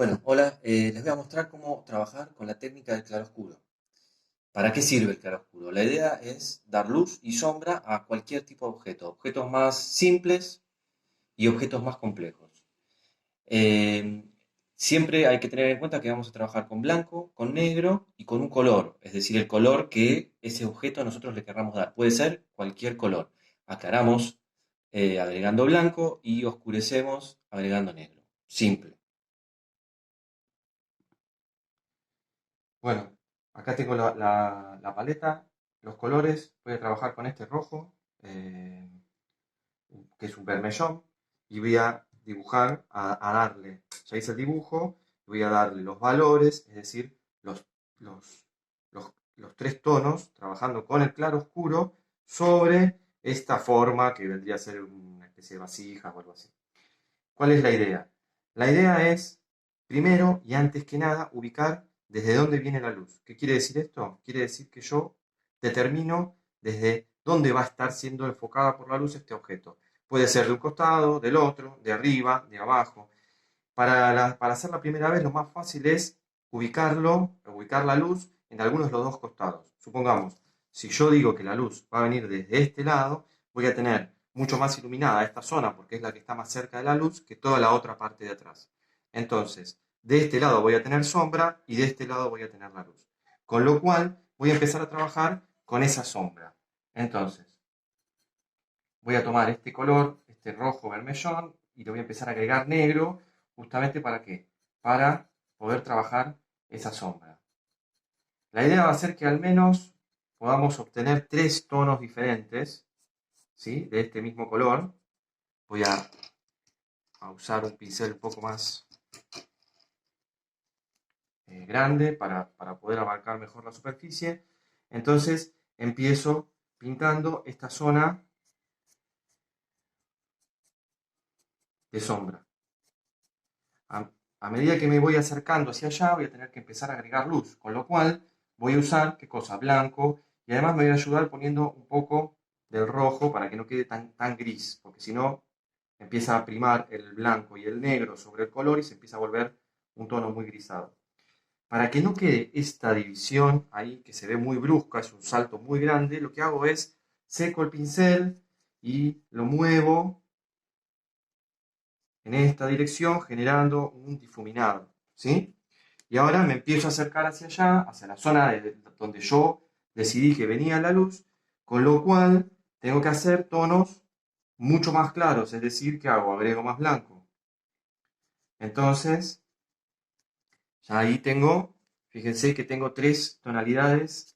Bueno, hola, les voy a mostrar cómo trabajar con la técnica del claroscuro. ¿Para qué sirve el claroscuro? La idea es dar luz y sombra a cualquier tipo de objeto, objetos más simples y objetos más complejos. Eh, Siempre hay que tener en cuenta que vamos a trabajar con blanco, con negro y con un color, es decir, el color que ese objeto a nosotros le querramos dar. Puede ser cualquier color. Aclaramos agregando blanco y oscurecemos agregando negro. Simple. Bueno, acá tengo la paleta, los colores. Voy a trabajar con este rojo, eh, que es un vermellón, y voy a dibujar, a darle, ya hice el dibujo, voy a darle los valores, es decir, los, los tres tonos, trabajando con el claro oscuro sobre esta forma que vendría a ser una especie de vasija o algo así. ¿Cuál es la idea? La idea es, primero y antes que nada, ubicar desde dónde viene la luz. ¿Qué quiere decir esto? Quiere decir que yo determino desde dónde va a estar siendo enfocada por la luz este objeto. Puede ser de un costado, del otro, de arriba, de abajo. Para hacer la primera vez, lo más fácil es ubicar la luz en algunos de los dos costados. Supongamos, si yo digo que la luz va a venir desde este lado, voy a tener mucho más iluminada esta zona, porque es la que está más cerca de la luz, que toda la otra parte de atrás. Entonces, de este lado voy a tener sombra y de este lado voy a tener la luz. Con lo cual, voy a empezar a trabajar con esa sombra. Entonces, voy a tomar este color, este rojo vermellón, y le voy a empezar a agregar negro, justamente ¿para qué? Para poder trabajar esa sombra. La idea va a ser que al menos podamos obtener tres tonos diferentes, ¿sí? De este mismo color. Voy a usar un pincel un poco más grande para poder abarcar mejor la superficie. Entonces empiezo pintando esta zona de sombra. A medida que me voy acercando hacia allá, voy a tener que empezar a agregar luz, con lo cual voy a usar, ¿qué cosa? Blanco, y además me voy a ayudar poniendo un poco del rojo para que no quede tan gris, porque si no empieza a primar el blanco y el negro sobre el color y se empieza a volver un tono muy grisado. Para que no quede esta división ahí, que se ve muy brusca, es un salto muy grande, lo que hago es seco el pincel y lo muevo en esta dirección generando un difuminado, ¿sí? Y ahora me empiezo a acercar hacia allá, hacia la zona donde yo decidí que venía la luz, con lo cual tengo que hacer tonos mucho más claros, es decir, que hago, agrego más blanco. Entonces, ya ahí tengo, fíjense que tengo tres tonalidades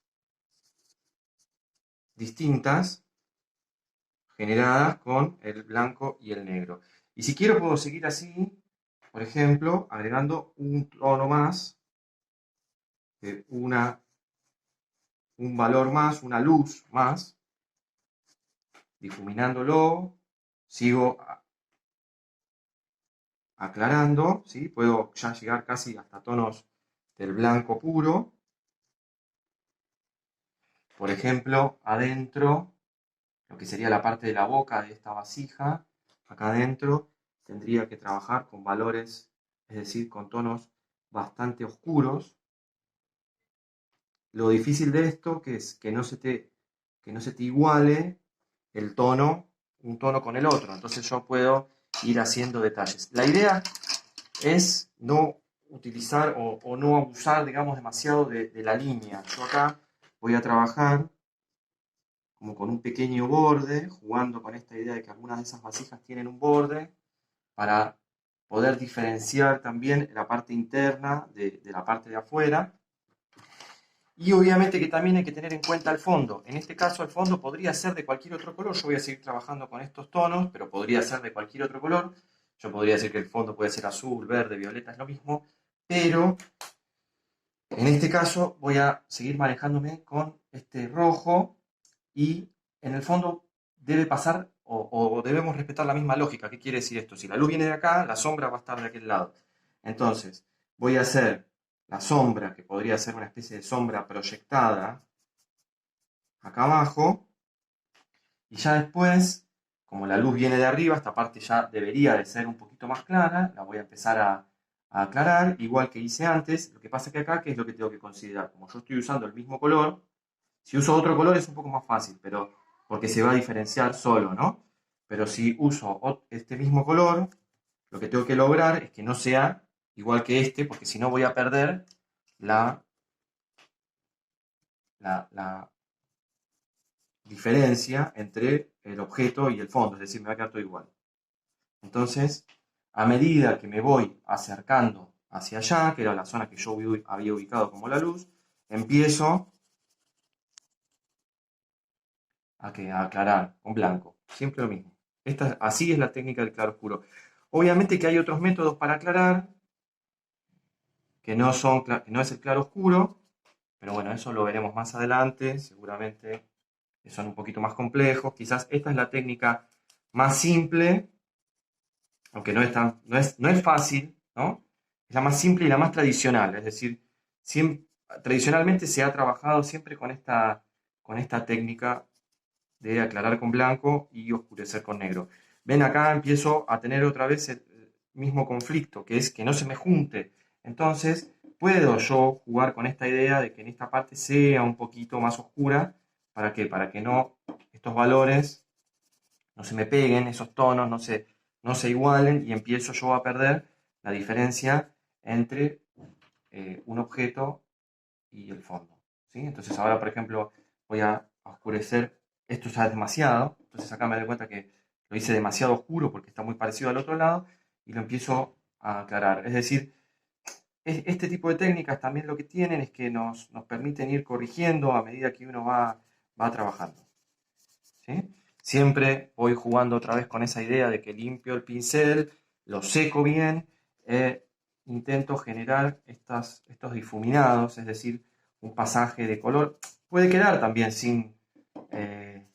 distintas generadas con el blanco y el negro. Y si quiero puedo seguir así, por ejemplo, agregando un tono más, un valor más, una luz más, difuminándolo, sigo aclarando, ¿sí? Puedo ya llegar casi hasta tonos del blanco puro. Por ejemplo, adentro, lo que sería la parte de la boca de esta vasija, acá adentro, tendría que trabajar con valores, es decir, con tonos bastante oscuros. Lo difícil de esto que es que no se te iguale el tono, un tono con el otro. Entonces yo puedo ir haciendo detalles. La idea es no utilizar o no abusar, digamos, demasiado de la línea. Yo acá voy a trabajar como con un pequeño borde, jugando con esta idea de que algunas de esas vasijas tienen un borde, para poder diferenciar también la parte interna de la parte de afuera. Y obviamente que también hay que tener en cuenta el fondo. En este caso el fondo podría ser de cualquier otro color. Yo voy a seguir trabajando con estos tonos, pero podría ser de cualquier otro color. Yo podría decir que el fondo puede ser azul, verde, violeta, es lo mismo. Pero en este caso voy a seguir manejándome con este rojo y en el fondo debe pasar o debemos respetar la misma lógica. ¿Qué quiere decir esto? Si la luz viene de acá, la sombra va a estar de aquel lado. Entonces voy a hacer la sombra, que podría ser una especie de sombra proyectada acá abajo, y ya después, como la luz viene de arriba, esta parte ya debería de ser un poquito más clara, la voy a empezar aclarar, igual que hice antes. Lo que pasa que acá, ¿qué es lo que tengo que considerar? Como yo estoy usando el mismo color, si uso otro color es un poco más fácil, pero porque se va a diferenciar solo, ¿no? Pero si uso este mismo color, lo que tengo que lograr es que no sea igual que este, porque si no voy a perder la, la diferencia entre el objeto y el fondo, es decir, me va a quedar todo igual. Entonces, a medida que me voy acercando hacia allá, que era la zona que yo había ubicado como la luz, empiezo a aclarar con blanco. Siempre lo mismo. Así es la técnica del claroscuro. Obviamente que hay otros métodos para aclarar, que no es el claroscuro, pero bueno, eso lo veremos más adelante, seguramente son un poquito más complejos. Quizás esta es la técnica más simple, aunque no es fácil, ¿no? Es la más simple y la más tradicional, es decir, tradicionalmente se ha trabajado siempre con esta técnica de aclarar con blanco y oscurecer con negro. Ven, acá empiezo a tener otra vez el mismo conflicto, que es que no se me junte. Entonces, puedo yo jugar con esta idea de que en esta parte sea un poquito más oscura. ¿Para qué? Para que no estos valores no se me peguen, esos tonos no se igualen y empiezo yo a perder la diferencia entre un objeto y el fondo. ¿Sí? Entonces ahora, por ejemplo, voy a oscurecer, esto ya es demasiado, entonces acá me doy cuenta que lo hice demasiado oscuro porque está muy parecido al otro lado y lo empiezo a aclarar. Es decir, este tipo de técnicas también lo que tienen es que nos permiten ir corrigiendo a medida que uno va trabajando. ¿Sí? Siempre voy jugando otra vez con esa idea de que limpio el pincel, lo seco bien, intento generar estos difuminados, es decir, un pasaje de color. Puede quedar también eh,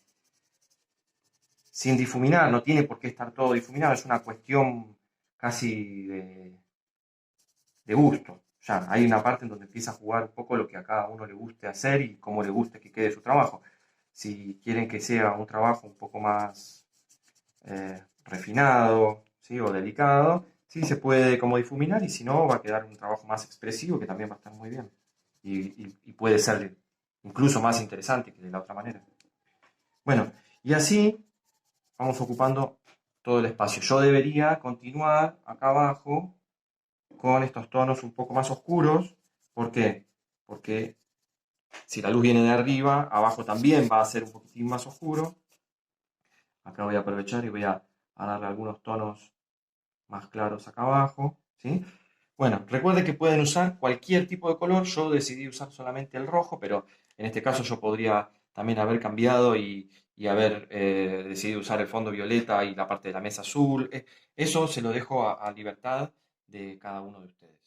sin difuminar, no tiene por qué estar todo difuminado, es una cuestión casi de gusto. Ya hay una parte en donde empieza a jugar un poco lo que a cada uno le guste hacer y cómo le guste que quede su trabajo. Si quieren que sea un trabajo un poco más refinado, ¿sí? O delicado, sí se puede como difuminar y si no va a quedar un trabajo más expresivo que también va a estar muy bien y puede ser incluso más interesante que de la otra manera. Bueno, y así vamos ocupando todo el espacio. Yo debería continuar acá abajo con estos tonos un poco más oscuros. ¿Por qué? Porque si la luz viene de arriba, abajo también va a ser un poquitín más oscuro. Acá voy a aprovechar y voy a darle algunos tonos más claros acá abajo, ¿sí? Bueno, recuerden que pueden usar cualquier tipo de color. Yo decidí usar solamente el rojo, pero en este caso yo podría también haber cambiado y haber decidido usar el fondo violeta y la parte de la mesa azul. Eso se lo dejo a libertad de cada uno de ustedes.